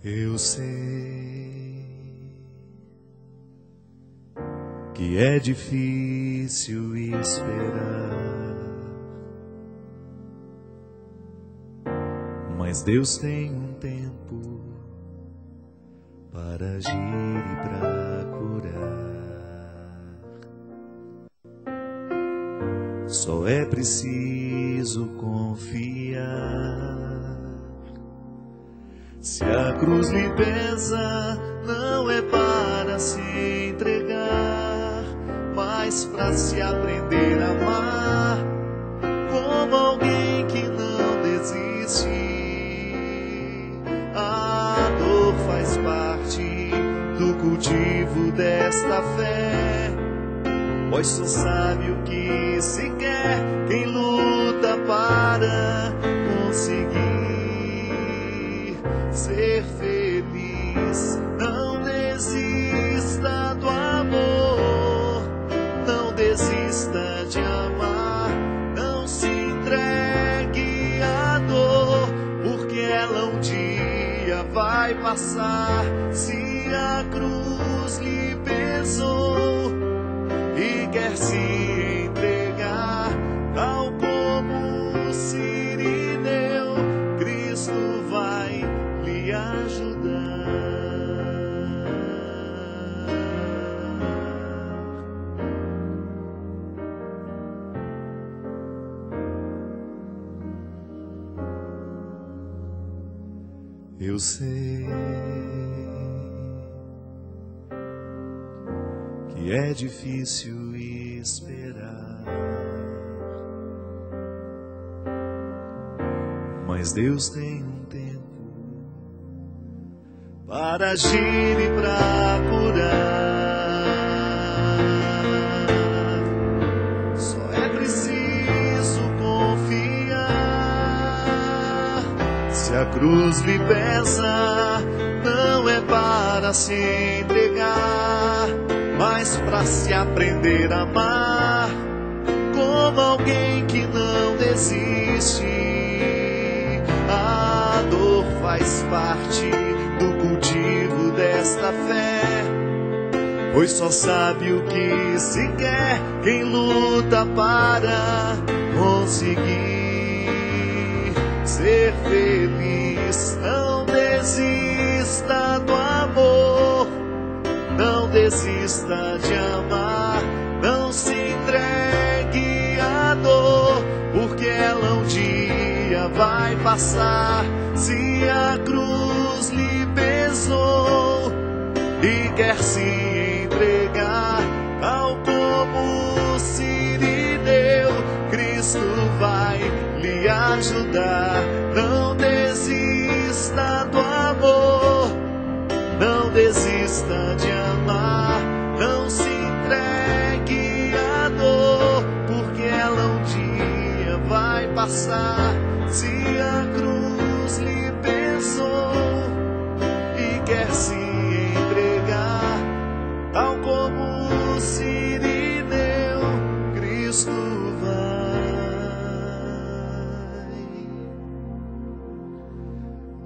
Eu sei que é difícil esperar, mas Deus tem um tempo para agir e para curar. Só é preciso confiar. Se a cruz lhe pesa, não é para se entregar, mas para se aprender a amar, como alguém que não desiste. A dor faz parte do cultivo desta fé, pois só sabe o que se quer quem luta para conseguir ser feliz. Não desista do amor, não desista de amar, não se entregue à dor, porque ela um dia vai passar. Se a cruz lhe pesou e quer se entregar, tal como Sirineu, Cristo vai lhe ajudar. Eu sei que é difícil esperar, mas Deus tem um tempo para agir e para curar. Só é preciso confiar. Se a cruz lhe pesa, não é para se entregar, mas para se aprender a amar, como alguém que não desiste. A dor faz parte do cultivo desta fé, pois só sabe o que se quer quem luta para conseguir ser feliz. Não desista do amor, não desista de amar, não se entregue à dor, porque ela um dia vai passar. Se a cruz lhe pesou e quer se entregar, tal como Sirineu, Cristo vai lhe ajudar. Não desista do amor, não desista de amar, não se entregue à dor, porque ela um dia vai passar. Se a cruz lhe pesou e quer se entregar, tal como Sirineu, Cristo vai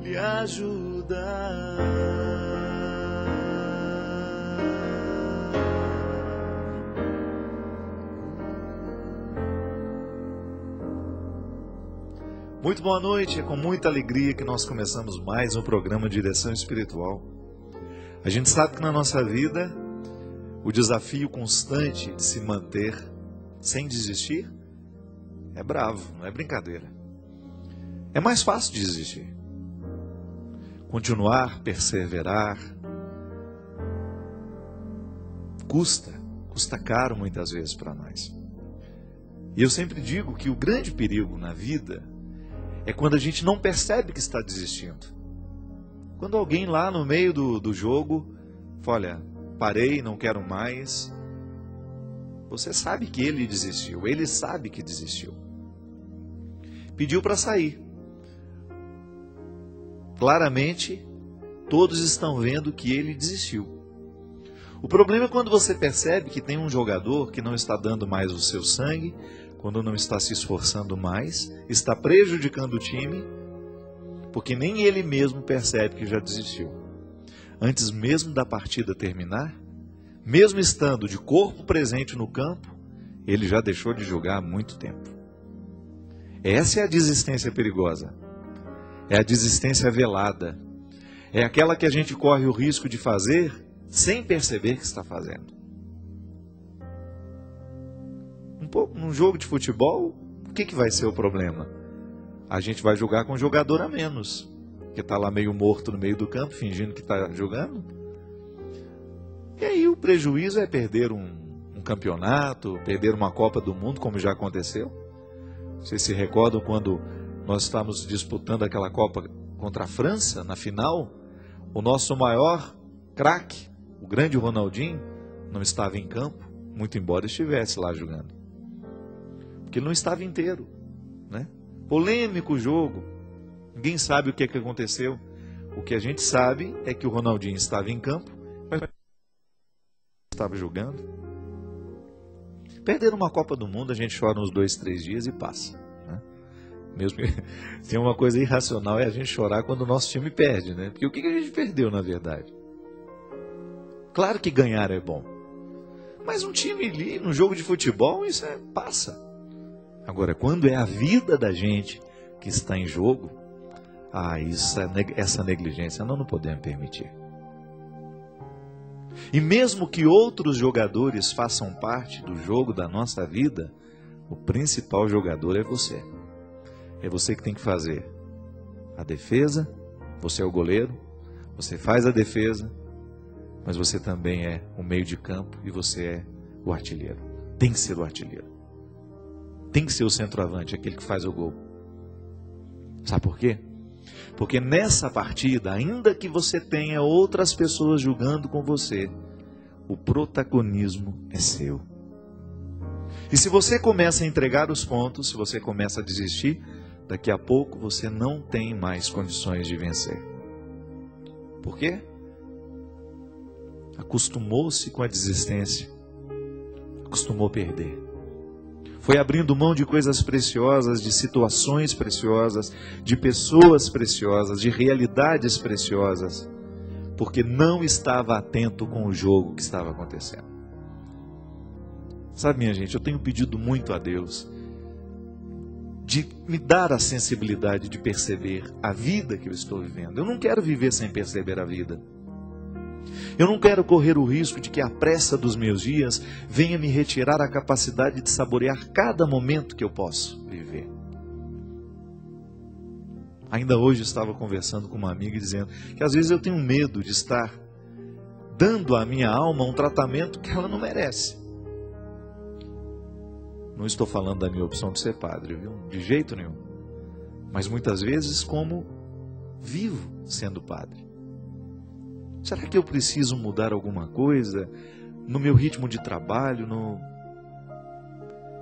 lhe ajudar. Muito boa noite, é com muita alegria que nós começamos mais um programa de Direção Espiritual. A gente sabe que na nossa vida o desafio constante de se manter sem desistir é bravo, não é brincadeira. É mais fácil desistir. Continuar, perseverar, custa caro muitas vezes para nós. E eu sempre digo que o grande perigo na vida é quando a gente não percebe que está desistindo. Quando alguém lá no meio do jogo fala, olha, parei, não quero mais. Você sabe que ele desistiu, ele sabe que desistiu. Pediu para sair. Claramente, todos estão vendo que ele desistiu. O problema é quando você percebe que tem um jogador que não está dando mais o seu sangue, quando não está se esforçando mais, está prejudicando o time, porque nem ele mesmo percebe que já desistiu. Antes mesmo da partida terminar, mesmo estando de corpo presente no campo, ele já deixou de jogar há muito tempo. Essa é a desistência perigosa. É a desistência velada. É aquela que a gente corre o risco de fazer sem perceber que está fazendo. Num jogo de futebol, o que vai ser o problema? A gente vai jogar com um jogador a menos, que está lá meio morto no meio do campo, fingindo que está jogando. E aí o prejuízo é perder um campeonato, perder uma Copa do Mundo, como já aconteceu. Vocês se recordam quando nós estávamos disputando aquela Copa contra a França, na final? O nosso maior craque, o grande Ronaldinho, não estava em campo, muito embora estivesse lá jogando. Porque ele não estava inteiro, né? Polêmico o jogo, ninguém sabe o que aconteceu. O que a gente sabe é que o Ronaldinho estava em campo, mas estava jogando. Perder uma Copa do Mundo, a gente chora uns 2, 3 dias e passa, né? Mesmo que tem uma coisa irracional, é a gente chorar quando o nosso time perde, né? Porque o que a gente perdeu, na verdade? Claro que ganhar é bom, mas um time ali, no jogo de futebol, isso passa. Agora, quando é a vida da gente que está em jogo, essa negligência nós não podemos permitir. E mesmo que outros jogadores façam parte do jogo da nossa vida, o principal jogador é você. É você que tem que fazer a defesa, você é o goleiro, você faz a defesa, mas você também é o meio de campo e você é o artilheiro. Tem que ser o artilheiro. Tem que ser o centroavante, aquele que faz o gol. Sabe por quê? Porque nessa partida, ainda que você tenha outras pessoas jogando com você, o protagonismo é seu. E se você começa a entregar os pontos, se você começa a desistir, daqui a pouco você não tem mais condições de vencer. Por quê? Acostumou-se com a desistência, acostumou a perder. Foi abrindo mão de coisas preciosas, de situações preciosas, de pessoas preciosas, de realidades preciosas, porque não estava atento com o jogo que estava acontecendo. Sabe, minha gente, eu tenho pedido muito a Deus de me dar a sensibilidade de perceber a vida que eu estou vivendo. Eu não quero viver sem perceber a vida. Eu não quero correr o risco de que a pressa dos meus dias venha me retirar a capacidade de saborear cada momento que eu posso viver. Ainda hoje estava conversando com uma amiga dizendo que às vezes eu tenho medo de estar dando à minha alma um tratamento que ela não merece. Não estou falando da minha opção de ser padre, viu? De jeito nenhum. Mas muitas vezes como vivo sendo padre. Será que eu preciso mudar alguma coisa no meu ritmo de trabalho,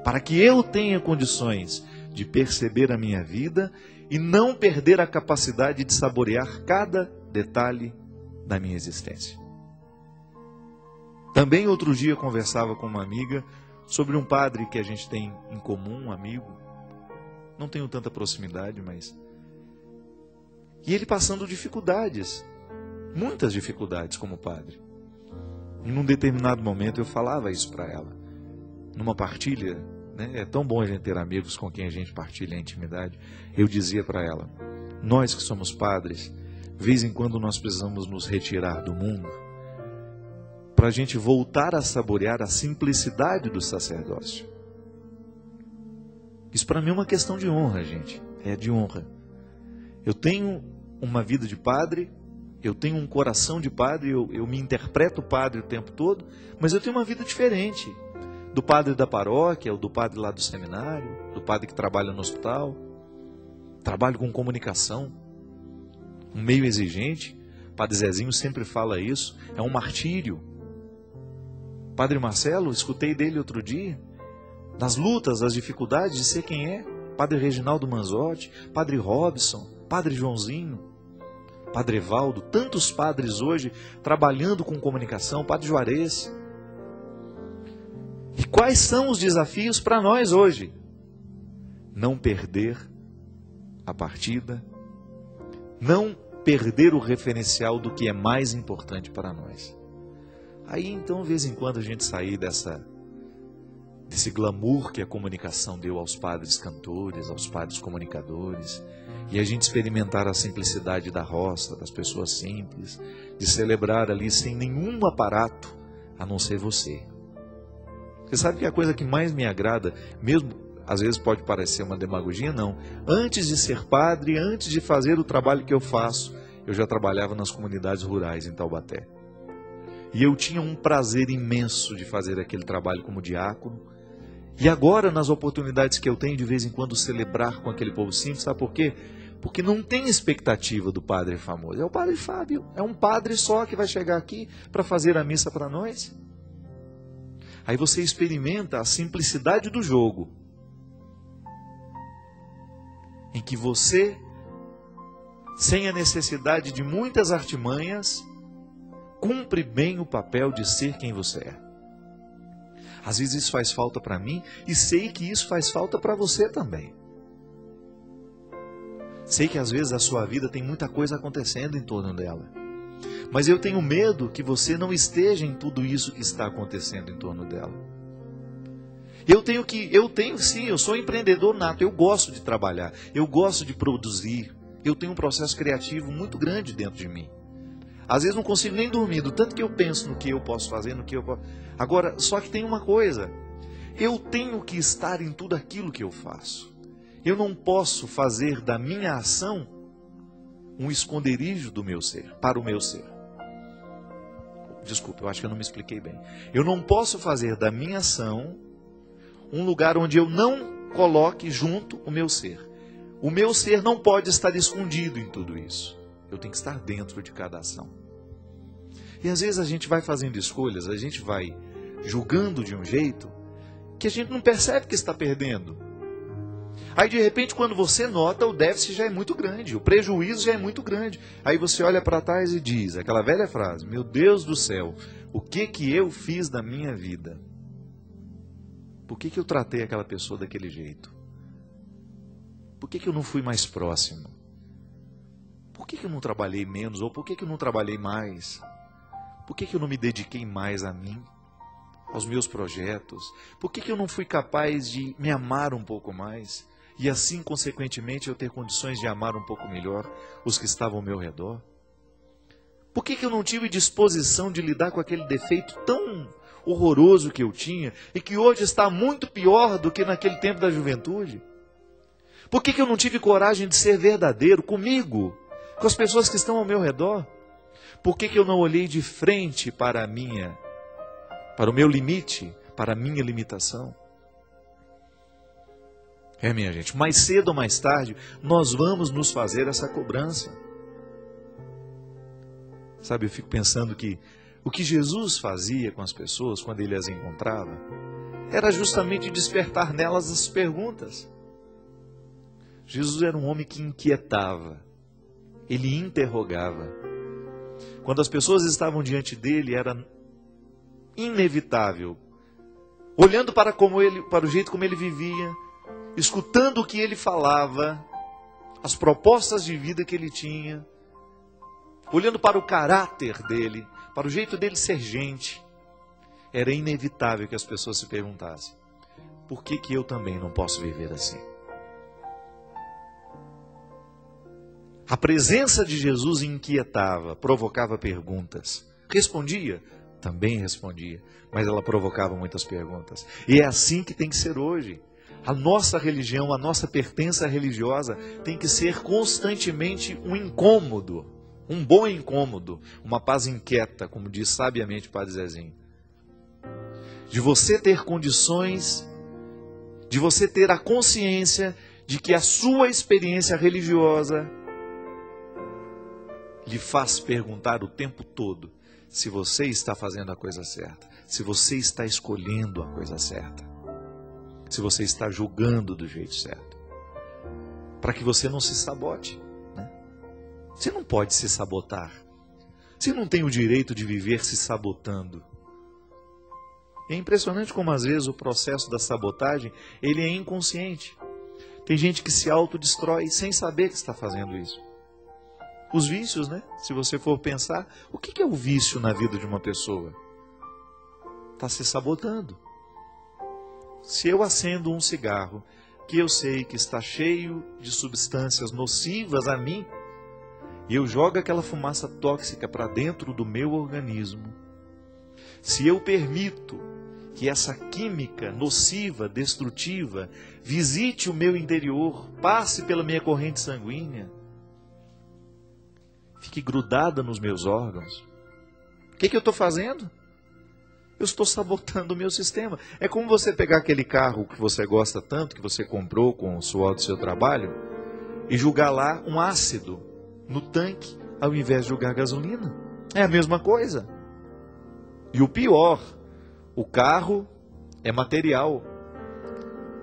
para que eu tenha condições de perceber a minha vida e não perder a capacidade de saborear cada detalhe da minha existência? Também outro dia conversava com uma amiga sobre um padre que a gente tem em comum, um amigo. Não tenho tanta proximidade, mas... E ele passando dificuldades. Muitas dificuldades como padre. Em um determinado momento eu falava isso para ela. Numa partilha, né? É tão bom a gente ter amigos com quem a gente partilha a intimidade. Eu dizia para ela, nós que somos padres, de vez em quando nós precisamos nos retirar do mundo para a gente voltar a saborear a simplicidade do sacerdócio. Isso para mim é uma questão de honra, gente. É de honra. Eu tenho uma vida de padre, eu tenho um coração de padre, eu me interpreto padre o tempo todo, mas eu tenho uma vida diferente do padre da paróquia, ou do padre lá do seminário, do padre que trabalha no hospital. Trabalho com comunicação, um meio exigente. Padre Zezinho sempre fala isso, é um martírio. Padre Marcelo, escutei dele outro dia, das lutas, das dificuldades de ser quem é. Padre Reginaldo Manzotti, Padre Robson, Padre Joãozinho, Padre Evaldo, tantos padres hoje trabalhando com comunicação, Padre Juarez. E quais são os desafios para nós hoje? Não perder a partida, Não perder o referencial do que é mais importante para nós. Aí então, de vez em quando, a gente sair desse glamour que a comunicação deu aos padres cantores, aos padres comunicadores, e a gente experimentar a simplicidade da roça, das pessoas simples, de celebrar ali sem nenhum aparato, a não ser você. Você sabe que a coisa que mais me agrada, mesmo às vezes pode parecer uma demagogia, não. Antes de ser padre, antes de fazer o trabalho que eu faço, eu já trabalhava nas comunidades rurais em Taubaté. E eu tinha um prazer imenso de fazer aquele trabalho como diácono. E agora, nas oportunidades que eu tenho de vez em quando celebrar com aquele povo simples, sabe por quê? Porque não tem expectativa do padre famoso. É o padre Fábio, é um padre só que vai chegar aqui para fazer a missa para nós. Aí você experimenta a simplicidade do jogo, em que você, sem a necessidade de muitas artimanhas, cumpre bem o papel de ser quem você é. Às vezes isso faz falta para mim e sei que isso faz falta para você também. Sei que às vezes a sua vida tem muita coisa acontecendo em torno dela. Mas eu tenho medo que você não esteja em tudo isso que está acontecendo em torno dela. Eu sou empreendedor nato, eu gosto de trabalhar, eu gosto de produzir, eu tenho um processo criativo muito grande dentro de mim. Às vezes não consigo nem dormir, do tanto que eu penso no que eu posso fazer, no que eu posso... Agora, só que tem uma coisa, eu tenho que estar em tudo aquilo que eu faço. Eu não posso fazer da minha ação um esconderijo do meu ser, para o meu ser. Desculpa, eu acho que eu não me expliquei bem. Eu não posso fazer da minha ação um lugar onde eu não coloque junto o meu ser. O meu ser não pode estar escondido em tudo isso. Eu tenho que estar dentro de cada ação. E às vezes a gente vai fazendo escolhas, a gente vai julgando de um jeito que a gente não percebe que está perdendo. Aí de repente quando você nota, o déficit já é muito grande, o prejuízo já é muito grande. Aí você olha para trás e diz, aquela velha frase, meu Deus do céu, o que eu fiz da minha vida? Por que eu tratei aquela pessoa daquele jeito? Por que eu não fui mais próximo? Por que eu não trabalhei menos? Ou por que eu não trabalhei mais? Por que eu não me dediquei mais a mim? Aos meus projetos? Por que eu não fui capaz de me amar um pouco mais? E assim, consequentemente, eu ter condições de amar um pouco melhor os que estavam ao meu redor? Por que eu não tive disposição de lidar com aquele defeito tão horroroso que eu tinha e que hoje está muito pior do que naquele tempo da juventude? Por que eu não tive coragem de ser verdadeiro comigo, com as pessoas que estão ao meu redor? Por que eu não olhei de frente para o meu limite, para a minha limitação? Minha gente, mais cedo ou mais tarde, nós vamos nos fazer essa cobrança. Sabe, eu fico pensando que o que Jesus fazia com as pessoas quando ele as encontrava, era justamente despertar nelas as perguntas. Jesus era um homem que inquietava, ele interrogava. Quando as pessoas estavam diante dele, era inevitável, olhando para o jeito como ele vivia, escutando o que ele falava, as propostas de vida que ele tinha, olhando para o caráter dele, para o jeito dele ser gente, era inevitável que as pessoas se perguntassem, por que eu também não posso viver assim? A presença de Jesus inquietava, provocava perguntas. Respondia? Também respondia, mas ela provocava muitas perguntas. E é assim que tem que ser hoje. A nossa religião, a nossa pertença religiosa tem que ser constantemente um incômodo, um bom incômodo, uma paz inquieta, como diz sabiamente o Padre Zezinho. De você ter condições, de você ter a consciência de que a sua experiência religiosa lhe faz perguntar o tempo todo se você está fazendo a coisa certa, se você está escolhendo a coisa certa, se você está julgando do jeito certo, para que você não se sabote, né? Você não pode se sabotar, você não tem o direito de viver se sabotando. É impressionante como às vezes o processo da sabotagem, ele é inconsciente. Tem gente que se autodestrói sem saber que está fazendo isso. Os vícios, né? Se você for pensar, o que é o vício na vida de uma pessoa? Está se sabotando. Se eu acendo um cigarro que eu sei que está cheio de substâncias nocivas a mim, e eu jogo aquela fumaça tóxica para dentro do meu organismo, se eu permito que essa química nociva, destrutiva, visite o meu interior, passe pela minha corrente sanguínea, fique grudada nos meus órgãos, o que eu estou fazendo? Eu estou sabotando o meu sistema. É como você pegar aquele carro que você gosta tanto, que você comprou com o suor do seu trabalho, e jogar lá um ácido no tanque, ao invés de jogar gasolina. É a mesma coisa. E o pior, o carro é material.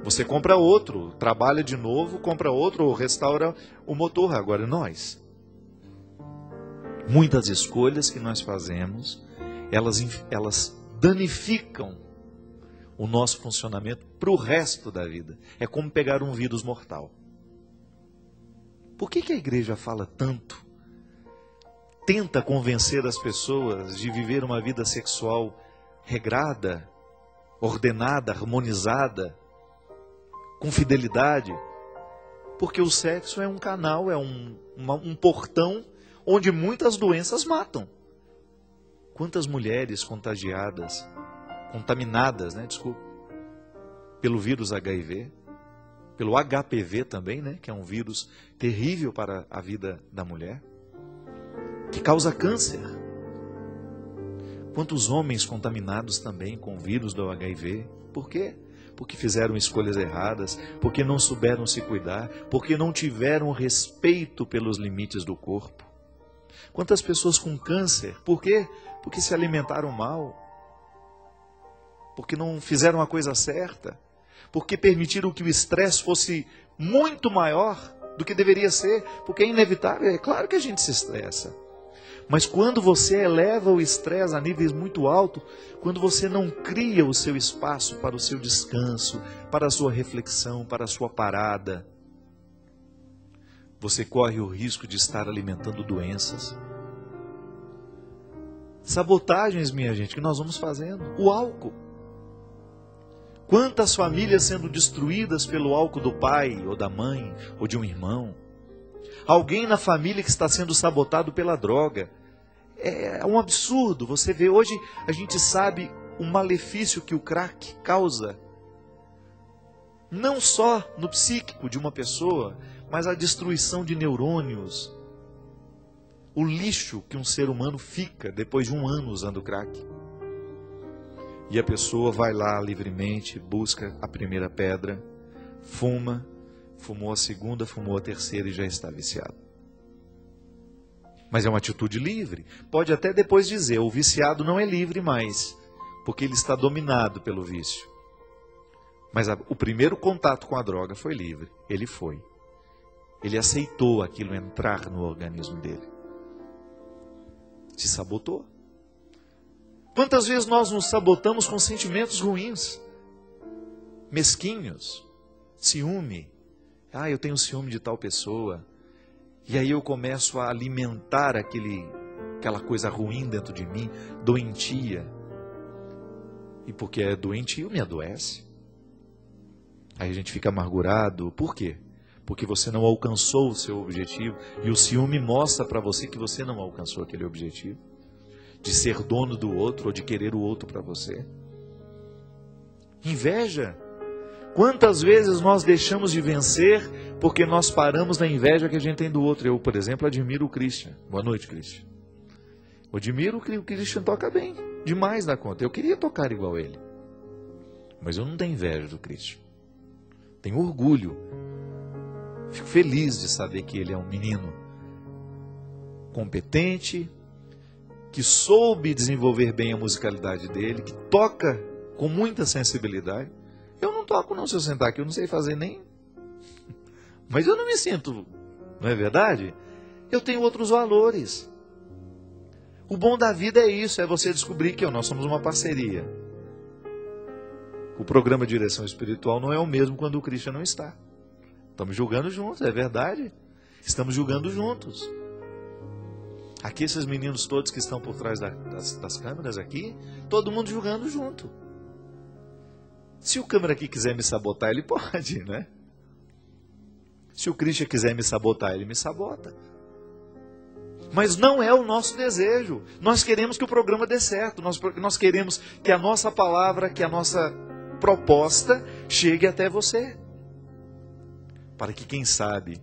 Você compra outro, trabalha de novo, compra outro, restaura o motor. Agora nós, muitas escolhas que nós fazemos, elas danificam o nosso funcionamento para o resto da vida. É como pegar um vírus mortal. Por que a igreja fala tanto? Tenta convencer as pessoas de viver uma vida sexual regrada, ordenada, harmonizada, com fidelidade? Porque o sexo é um canal, é um portão onde muitas doenças matam. Quantas mulheres contaminadas, pelo vírus HIV, pelo HPV também, que é um vírus terrível para a vida da mulher, que causa câncer. Quantos homens contaminados também com o vírus do HIV? Por quê? Porque fizeram escolhas erradas, porque não souberam se cuidar, porque não tiveram respeito pelos limites do corpo. Quantas pessoas com câncer? Por quê? Porque se alimentaram mal, porque não fizeram a coisa certa, porque permitiram que o estresse fosse muito maior do que deveria ser, porque é inevitável, é claro que a gente se estressa. Mas quando você eleva o estresse a níveis muito altos, quando você não cria o seu espaço para o seu descanso, para a sua reflexão, para a sua parada, você corre o risco de estar alimentando doenças. Sabotagens, minha gente, que nós vamos fazendo. O álcool. Quantas famílias sendo destruídas pelo álcool do pai, ou da mãe, ou de um irmão. Alguém na família que está sendo sabotado pela droga. É um absurdo. Você vê, hoje a gente sabe o malefício que o crack causa. Não só no psíquico de uma pessoa, mas a destruição de neurônios. O lixo que um ser humano fica depois de um ano usando crack. E a pessoa vai lá livremente, busca a primeira pedra, fumou a segunda, fumou a terceira e já está viciado. Mas é uma atitude livre. Pode até depois dizer, o viciado não é livre mais, porque ele está dominado pelo vício. Mas o primeiro contato com a droga foi livre. Ele foi. Ele aceitou aquilo entrar no organismo dele. Se sabotou. Quantas vezes nós nos sabotamos com sentimentos ruins, mesquinhos, ciúme. Eu tenho ciúme de tal pessoa. E aí eu começo a alimentar aquela coisa ruim dentro de mim, doentia. E porque é doentio, me adoece. Aí a gente fica amargurado. Por quê? Porque você não alcançou o seu objetivo. E o ciúme mostra para você que você não alcançou aquele objetivo. De ser dono do outro ou de querer o outro para você. Inveja. Quantas vezes nós deixamos de vencer porque nós paramos na inveja que a gente tem do outro. Eu, por exemplo, admiro o Christian. Boa noite, Christian. Eu admiro que o Christian toca bem. Demais da conta. Eu queria tocar igual ele. Mas eu não tenho inveja do Christian. Tenho orgulho. Fico feliz de saber que ele é um menino competente, que soube desenvolver bem a musicalidade dele, que toca com muita sensibilidade. Eu não toco não, se eu sentar aqui, eu não sei fazer nem... Mas eu não me sinto, não é verdade? Eu tenho outros valores. O bom da vida é isso, é você descobrir que nós somos uma parceria. O programa Direção Espiritual não é o mesmo quando o Christian não está. Estamos julgando juntos, é verdade. Estamos julgando juntos. Aqui esses meninos todos que estão por trás das câmeras aqui, todo mundo jogando junto. Se o câmera aqui quiser me sabotar, ele pode, né? Se o Christian quiser me sabotar, ele me sabota. Mas não é o nosso desejo. Nós queremos que o programa dê certo. Nós queremos que a nossa palavra, que a nossa proposta chegue até você. Para que, quem sabe,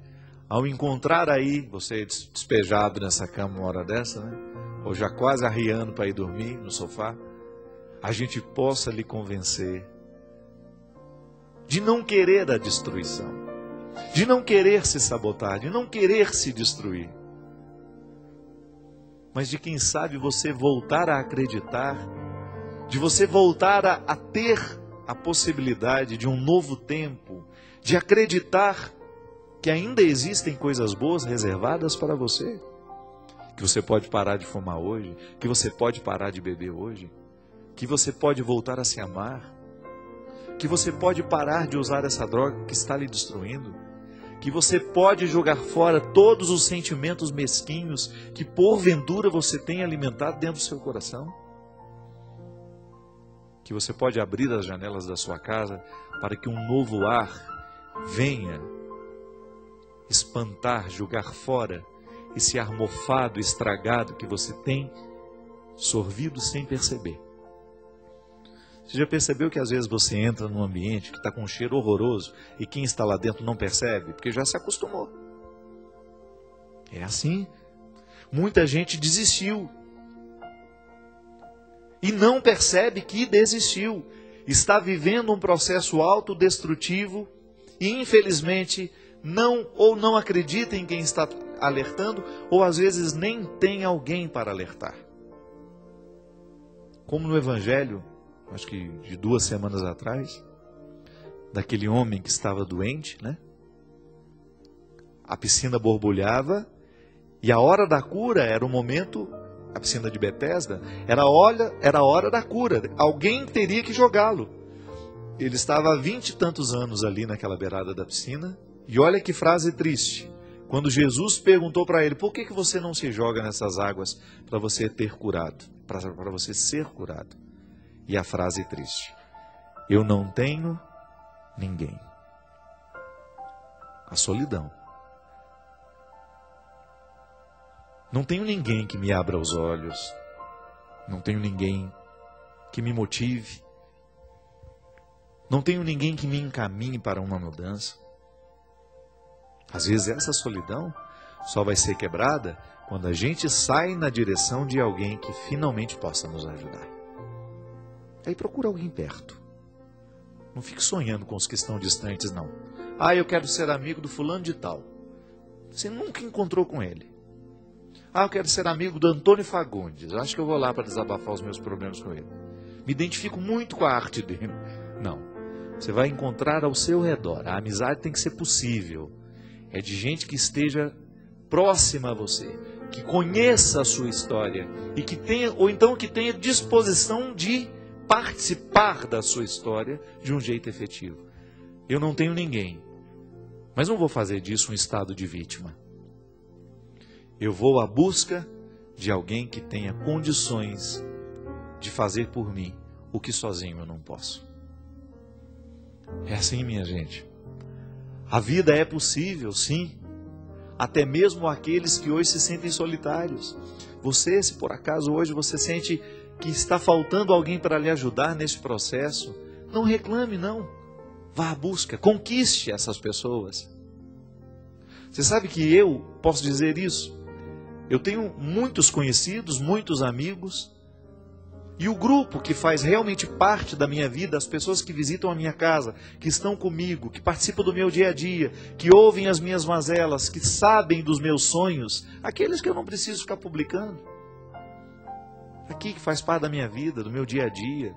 ao encontrar aí, você despejado nessa cama uma hora dessa, né? Ou já quase arriando para ir dormir no sofá, a gente possa lhe convencer de não querer a destruição, de não querer se sabotar, de não querer se destruir, mas de, quem sabe, você voltar a acreditar, de você voltar a ter a possibilidade de um novo tempo, de acreditar que ainda existem coisas boas reservadas para você, que você pode parar de fumar hoje, que você pode parar de beber hoje, que você pode voltar a se amar, que você pode parar de usar essa droga que está lhe destruindo, que você pode jogar fora todos os sentimentos mesquinhos que porventura você tem alimentado dentro do seu coração, que você pode abrir as janelas da sua casa para que um novo ar venha espantar, jogar fora esse ar mofado, estragado que você tem sorvido sem perceber. Você já percebeu que às vezes você entra num ambiente que está com um cheiro horroroso e quem está lá dentro não percebe? Porque já se acostumou. É assim. Muita gente desistiu. E não percebe que desistiu. Está vivendo um processo autodestrutivo e, infelizmente, não acredita em quem está alertando, ou às vezes nem tem alguém para alertar. Como no Evangelho, acho que de 2 semanas atrás, daquele homem que estava doente, né? A piscina borbulhava e a hora da cura era o momento, a piscina de Betesda, era a hora da cura. Alguém teria que jogá-lo. Ele estava há 20 e tantos anos ali naquela beirada da piscina. E olha que frase triste. Quando Jesus perguntou para ele: por que você não se joga nessas águas para você ter curado, para você ser curado? E a frase triste: eu não tenho ninguém. A solidão. Não tenho ninguém que me abra os olhos. Não tenho ninguém que me motive. Não tenho ninguém que me encaminhe para uma mudança. Às vezes essa solidão só vai ser quebrada quando a gente sai na direção de alguém que finalmente possa nos ajudar. Aí procura alguém perto. Não fique sonhando com os que estão distantes, não. Ah, eu quero ser amigo do fulano de tal. Você nunca encontrou com ele. Ah, eu quero ser amigo do Antônio Fagundes. Acho que eu vou lá para desabafar os meus problemas com ele. Me identifico muito com a arte dele. Não. Você vai encontrar ao seu redor. A amizade tem que ser possível. É de gente que esteja próxima a você, que conheça a sua história e que tenha, ou então que tenha disposição de participar da sua história de um jeito efetivo. Eu não tenho ninguém, mas não vou fazer disso um estado de vítima. Eu vou à busca de alguém que tenha condições de fazer por mim o que sozinho eu não posso. É assim, minha gente. A vida é possível, sim, até mesmo aqueles que hoje se sentem solitários. Você, se por acaso hoje você sente que está faltando alguém para lhe ajudar nesse processo, não reclame, não. Vá à busca, conquiste essas pessoas. Você sabe que eu posso dizer isso? Eu tenho muitos conhecidos, muitos amigos, e o grupo que faz realmente parte da minha vida, as pessoas que visitam a minha casa, que estão comigo, que participam do meu dia a dia, que ouvem as minhas mazelas, que sabem dos meus sonhos, aqueles que eu não preciso ficar publicando. Aqui que faz parte da minha vida, do meu dia a dia.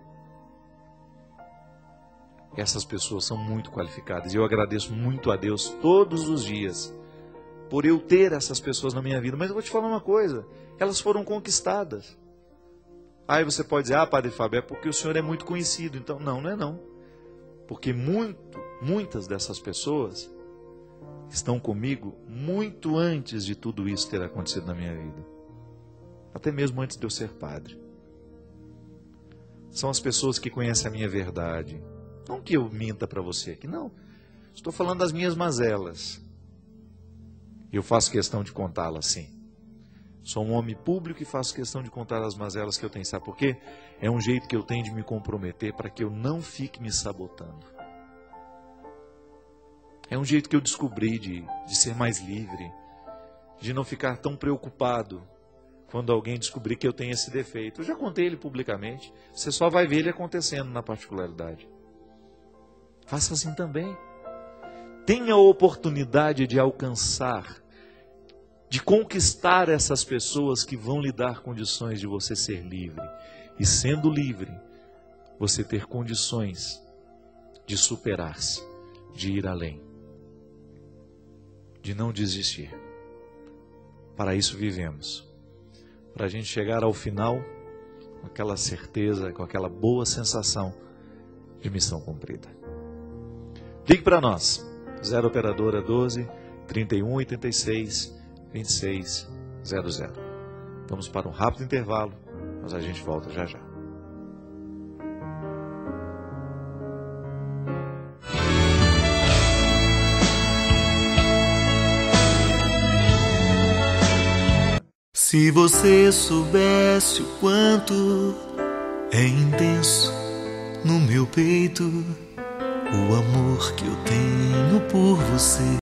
Essas pessoas são muito qualificadas e eu agradeço muito a Deus todos os dias por eu ter essas pessoas na minha vida. Mas eu vou te falar uma coisa, elas foram conquistadas. Aí você pode dizer: ah, Padre Fábio, é porque o senhor é muito conhecido. Então, não, não é não. Porque muitas dessas pessoas estão comigo muito antes de tudo isso ter acontecido na minha vida. até mesmo antes de eu ser padre. São as pessoas que conhecem a minha verdade. Não que eu minta para você aqui, não. Estou falando das minhas mazelas. Eu faço questão de contá-las, sim. Sou um homem público e faço questão de contar as mazelas que eu tenho. Sabe por quê? É um jeito que eu tenho de me comprometer para que eu não fique me sabotando. É um jeito que eu descobri de ser mais livre, de não ficar tão preocupado quando alguém descobrir que eu tenho esse defeito. Eu já contei ele publicamente, você só vai ver ele acontecendo na particularidade. Faça assim também. Tenha a oportunidade de alcançar, de conquistar essas pessoas que vão lhe dar condições de você ser livre. E sendo livre, você ter condições de superar-se, de ir além, de não desistir. Para isso vivemos. Para a gente chegar ao final com aquela certeza, com aquela boa sensação de missão cumprida. Ligue para nós, 0 operadora 12 31 86 26 00. Vamos para um rápido intervalo, mas a gente volta já já. Se você soubesse o quanto é intenso no meu peito o amor que eu tenho por você.